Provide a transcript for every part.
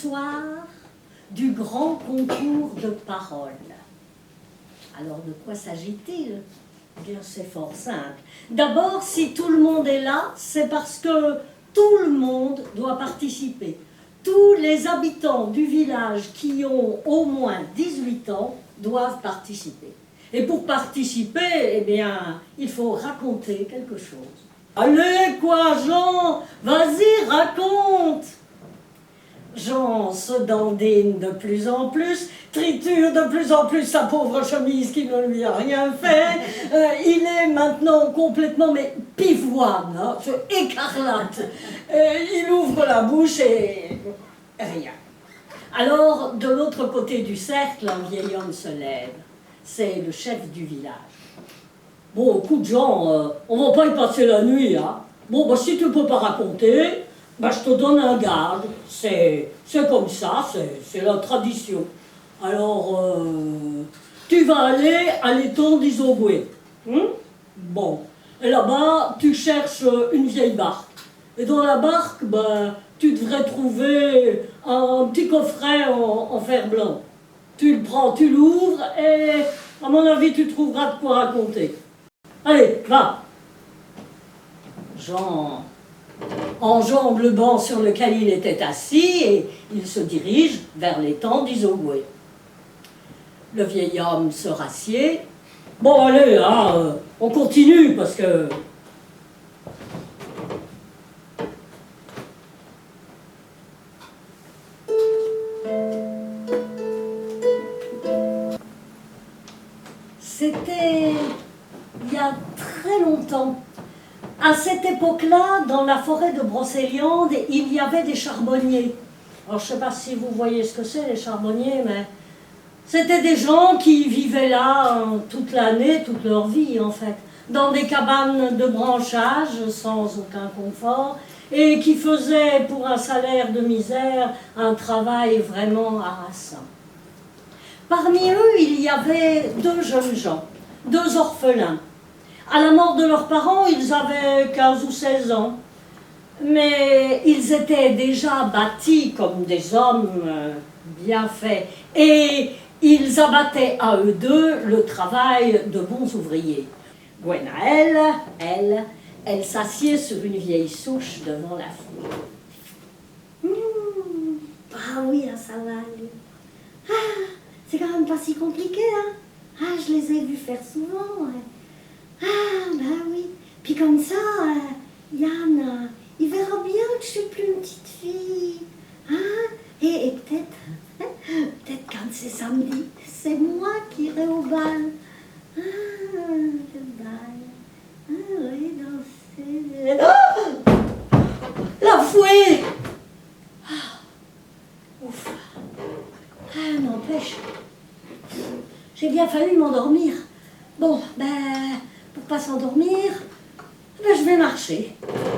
soir du grand concours de paroles. Alors de quoi s'agit-il? Eh bien, c'est fort simple. D'abord, si tout le monde est là, c'est parce que tout le monde doit participer. Tous les habitants du village qui ont au moins 18 ans doivent participer. Et pour participer, eh bien, il faut raconter quelque chose. Allez, quoi, Jean? Vas-y, raconte! Jean se dandine de plus en plus, triture de plus en plus sa pauvre chemise qui ne lui a rien fait. Il est maintenant complètement, mais pivoine, hein, écarlate. Il ouvre la bouche et rien. Alors, de l'autre côté du cercle, un vieil homme se lève. C'est le chef du village. Bon, écoute, Jean, on va pas y passer la nuit, hein. Bon, bah, si tu peux pas raconter, bah, je te donne un garde. C'est comme ça, c'est la tradition. Alors, tu vas aller à l'étang d'Isogwe. Bon. Et là-bas, tu cherches une vieille barque. Et dans la barque, bah, tu devrais trouver un petit coffret en fer blanc. Tu le prends, tu l'ouvres et, à mon avis, tu trouveras de quoi raconter. Allez, va. Jean enjambe le banc sur lequel il était assis et il se dirige vers l'étang d'Isogwe. Le vieil homme se rassied. Bon, allez, hein, on continue parce que... C'était il y a très longtemps. À cette époque-là, dans la forêt de Brocéliande, il y avait des charbonniers. Alors, je ne sais pas si vous voyez ce que c'est, les charbonniers, mais c'était des gens qui vivaient là toute l'année, toute leur vie, en fait, dans des cabanes de branchage, sans aucun confort, et qui faisaient, pour un salaire de misère, un travail vraiment harassant. Parmi eux, il y avait deux jeunes gens, deux orphelins. À la mort de leurs parents, ils avaient 15 ou 16 ans. Mais ils étaient déjà bâtis comme des hommes bien faits. Et ils abattaient à eux deux le travail de bons ouvriers. Gwenaëlle, elle s'assied sur une vieille souche devant la fouille. Ah oui, ça va aller. Ah, c'est quand même pas si compliqué, hein. Ah, je les ai vus faire souvent. Ouais. Ah, ben oui. Puis comme ça, Yann, il verra bien que je suis plus une petite fille. Hein? Et peut-être quand c'est samedi, c'est moi qui irai au bal. Ah, le bal. Ah oui, danser. Oh, la fouée! Ah, ouf. Ah, n'empêche. J'ai bien fallu m'endormir. Bon, ben, pour pas s'endormir, ben, je vais marcher.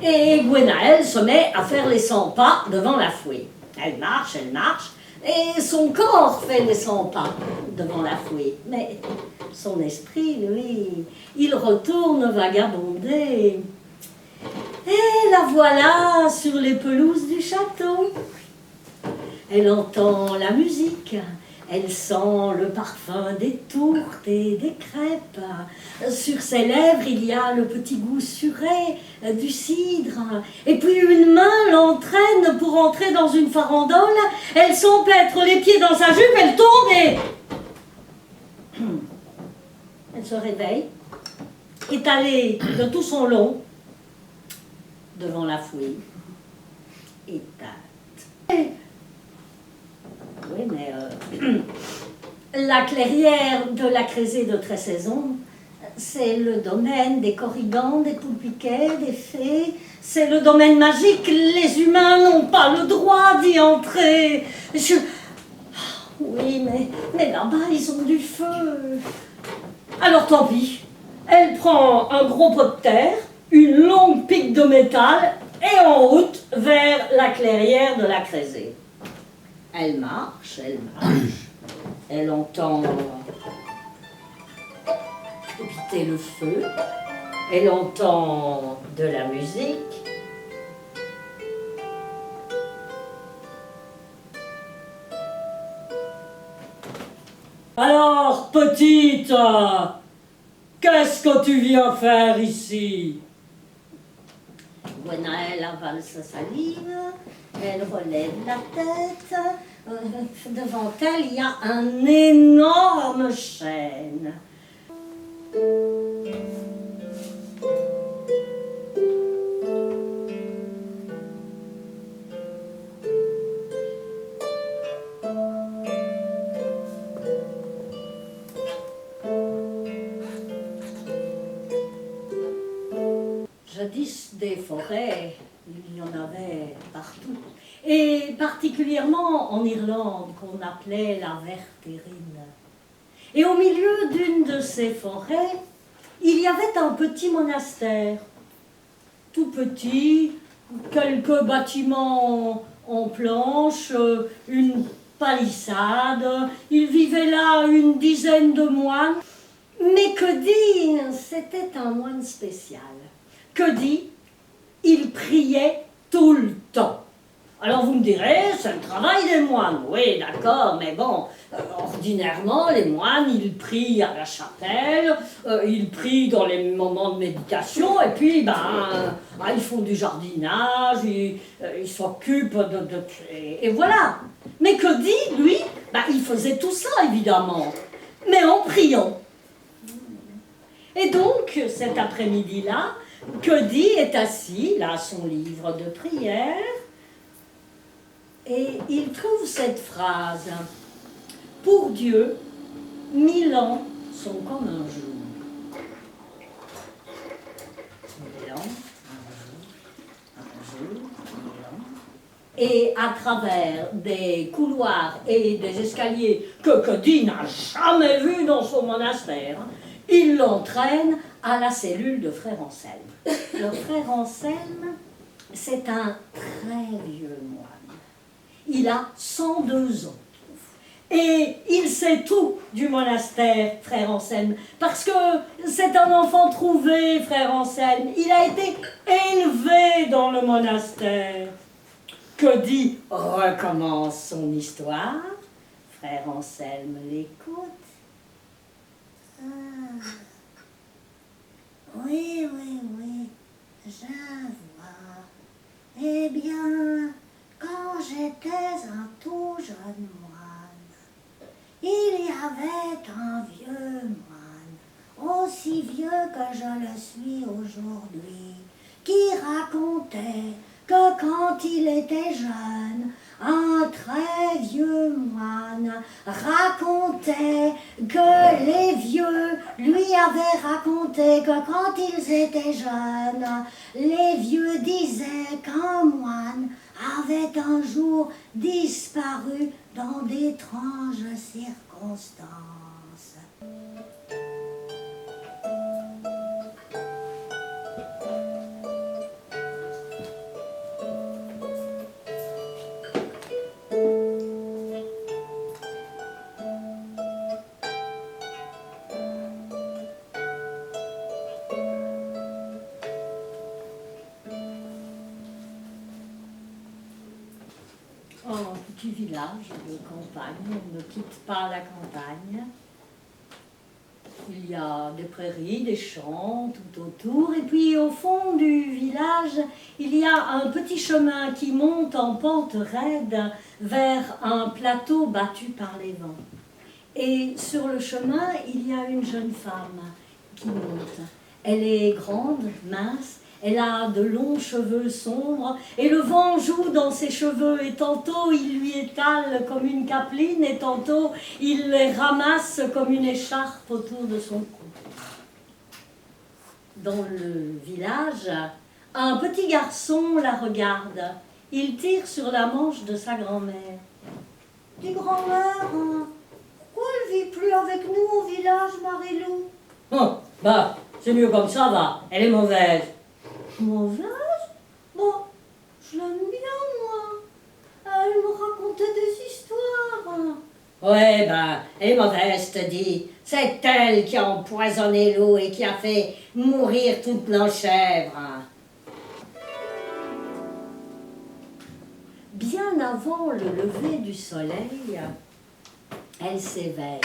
Et Gwenaëlle se met à faire les 100 pas devant la fouée. Elle marche, et son corps fait les 100 pas devant la fouée. Mais son esprit, lui, il retourne vagabonder. Et la voilà sur les pelouses du château. Elle entend la musique. Elle sent le parfum des tourtes et des crêpes. Sur ses lèvres, il y a le petit goût suré du cidre. Et puis une main l'entraîne pour entrer dans une farandole. Elle s'empêtre les pieds dans sa jupe, elle tombe et... Elle se réveille, étalée de tout son long, devant la fouille, éteinte. Oui, mais la clairière de la Crézée de Trésaison, c'est le domaine des corrigans, des poulpiquets, des fées. C'est le domaine magique. Les humains n'ont pas le droit d'y entrer. Oui, mais là-bas, ils ont du feu. Alors tant pis. Elle prend un gros pot de terre, une longue pique de métal et en route vers la clairière de la Crézée. Elle marche, elle entend crépiter le feu, elle entend de la musique. Alors, petite, qu'est-ce que tu viens faire ici? Gwenaëlle avale sa salive, elle relève la tête. Devant elle, il y a un énorme chêne. Jadis, des forêts, il y en avait partout. Et particulièrement en Irlande, qu'on appelait la Vertérine. Et au milieu d'une de ces forêts, il y avait un petit monastère. Tout petit, quelques bâtiments en planches, une palissade. Il vivait là une dizaine de moines. Mais que dit, c'était un moine spécial. Que dit, il priait tout le temps. Alors vous me direz, c'est le travail des moines. Oui, d'accord, mais bon, ordinairement, les moines, ils prient à la chapelle, ils prient dans les moments de méditation, et puis, ils font du jardinage, ils s'occupent et voilà. Mais que dit, lui, il faisait tout ça, évidemment, mais en priant. Et donc, cet après-midi-là, Cody est assis, là, à son livre de prière, et il trouve cette phrase. Pour Dieu, 1000 ans sont comme un jour. 1000 ans, un jour, 1000 ans. Et à travers des couloirs et des escaliers que Cody n'a jamais vus dans son monastère, il l'entraîne à la cellule de Frère Anselme. Le Frère Anselme, c'est un très vieux moine. Il a 102 ans. Et il sait tout du monastère, Frère Anselme, parce que c'est un enfant trouvé, Frère Anselme. Il a été élevé dans le monastère. Cody recommence son histoire. Frère Anselme l'écoute. Oui, je vois. Eh bien, quand j'étais un tout jeune moine, il y avait un vieux moine, aussi vieux que je le suis aujourd'hui, qui racontait que quand il était jeune, un très vieux moine racontait que les vieux lui avaient raconté que quand ils étaient jeunes, les vieux disaient qu'un moine avait un jour disparu dans d'étranges circonstances. Un petit village de campagne, on ne quitte pas la campagne. Il y a des prairies, des champs tout autour, et puis au fond du village, il y a un petit chemin qui monte en pente raide vers un plateau battu par les vents. Et sur le chemin, il y a une jeune femme qui monte. Elle est grande, mince, elle a de longs cheveux sombres, et le vent joue dans ses cheveux, et tantôt il lui étale comme une capeline, et tantôt il les ramasse comme une écharpe autour de son cou. Dans le village, un petit garçon la regarde. Il tire sur la manche de sa grand-mère. « Dis grand-mère, pourquoi elle ne vit plus avec nous au village, Marilou ?»« Oh, c'est mieux comme ça, va, elle est mauvaise. » Mauvaise? Bon, je l'aime bien, moi. Elle me racontait des histoires. Ouais, elle est mauvaise, je te dis. C'est elle qui a empoisonné l'eau et qui a fait mourir toutes nos chèvres. Bien avant le lever du soleil, Elle s'éveille.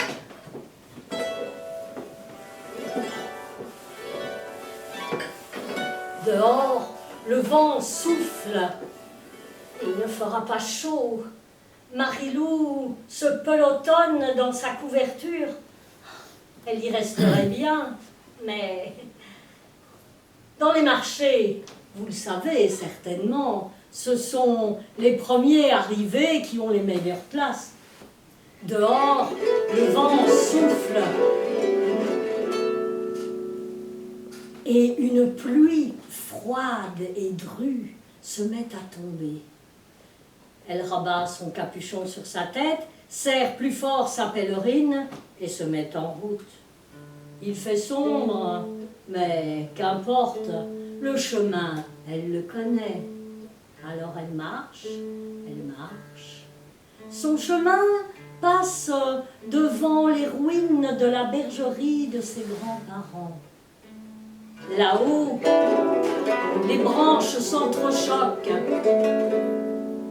Dehors, le vent souffle. Il ne fera pas chaud. Marilou se pelotonne dans sa couverture. Elle y resterait bien, mais dans les marchés, vous le savez certainement, ce sont les premiers arrivés qui ont les meilleures places. Dehors, le vent souffle et une pluie froide et drue se met à tomber. Elle rabat son capuchon sur sa tête, serre plus fort sa pèlerine et se met en route. Il fait sombre, mais qu'importe, le chemin, elle le connaît. Alors elle marche. Son chemin passe devant les ruines de la bergerie de ses grands-parents. Là-haut, les branches s'entrechoquent.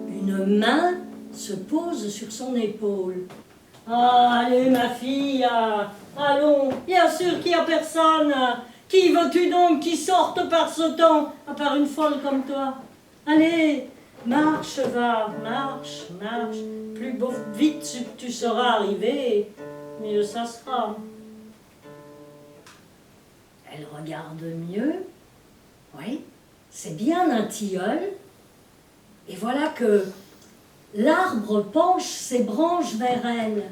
Une main se pose sur son épaule. « Ah, allez ma fille, allons, bien sûr qu'il n'y a personne. Qui veux-tu donc qui sorte par ce temps, à part une folle comme toi? Allez, marche, va, marche. Plus vite tu seras arrivé, mieux ça sera. » Elle regarde mieux. Oui, c'est bien un tilleul. Et voilà que l'arbre penche ses branches vers elle.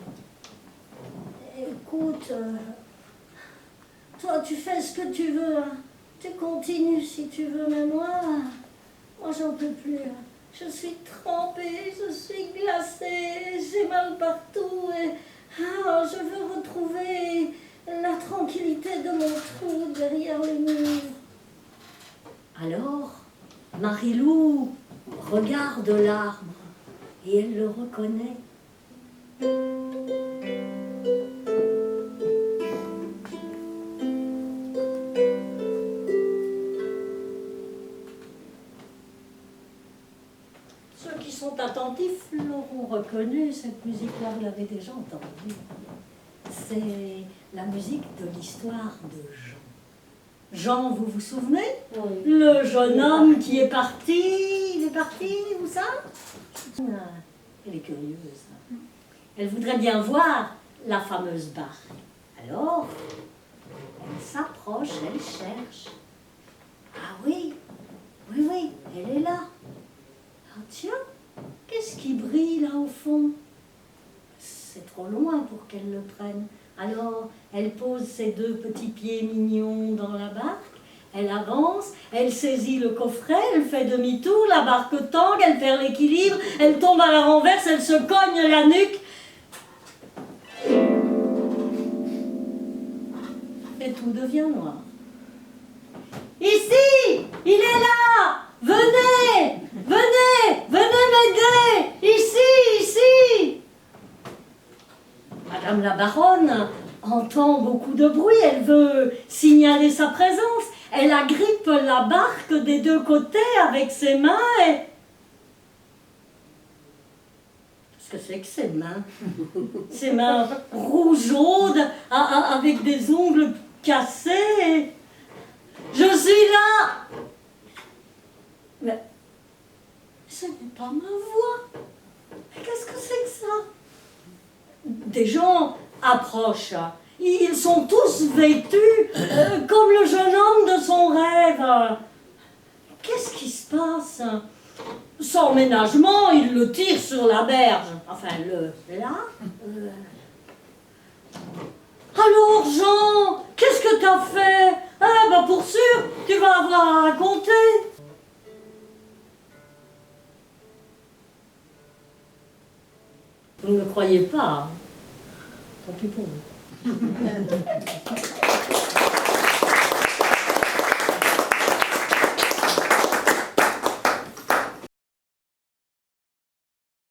Écoute, toi tu fais ce que tu veux, hein. Tu continues si tu veux, mais moi j'en peux plus. Je suis trempée, je suis glacée, j'ai mal partout et je veux retrouver la tranquillité de mon trou derrière les murs. Alors, Marilou regarde l'arbre et elle le reconnaît. Ceux qui sont attentifs l'auront reconnu, cette musique-là, vous l'avez déjà entendue. C'est la musique de l'histoire de Jean. Jean, vous vous souvenez? Oui. Le jeune homme qui est parti, il est parti, où ça? Elle est curieuse. Elle voudrait bien voir la fameuse barque. Alors, elle s'approche, elle cherche. Ah oui, elle est là. Ah tiens, qu'est-ce qui brille là au fond? C'est trop loin pour qu'elle le prenne. Alors, elle pose ses deux petits pieds mignons dans la barque, elle avance, elle saisit le coffret, elle fait demi-tour, la barque tangue, elle perd l'équilibre, elle tombe à la renverse, elle se cogne la nuque. Et tout devient noir. Ici, il est là! Venez m'aider! Ici! Madame la baronne entend beaucoup de bruit, elle veut signaler sa présence. Elle agrippe la barque des deux côtés avec ses mains et... Qu'est-ce que c'est que ces mains? Ces mains rougeaudes avec des ongles cassés. Je suis là! Mais ce n'est pas ma voix. Mais qu'est-ce que c'est que ça? Des gens approchent. Ils sont tous vêtus comme le jeune homme de son rêve. Qu'est-ce qui se passe? Sans ménagement, il le tire sur la berge. Enfin, là. Alors, Jean, qu'est-ce que t'as fait? Ah, bah pour sûr, tu vas avoir à raconter. Vous ne me croyez pas, hein? Tant pis pour vous.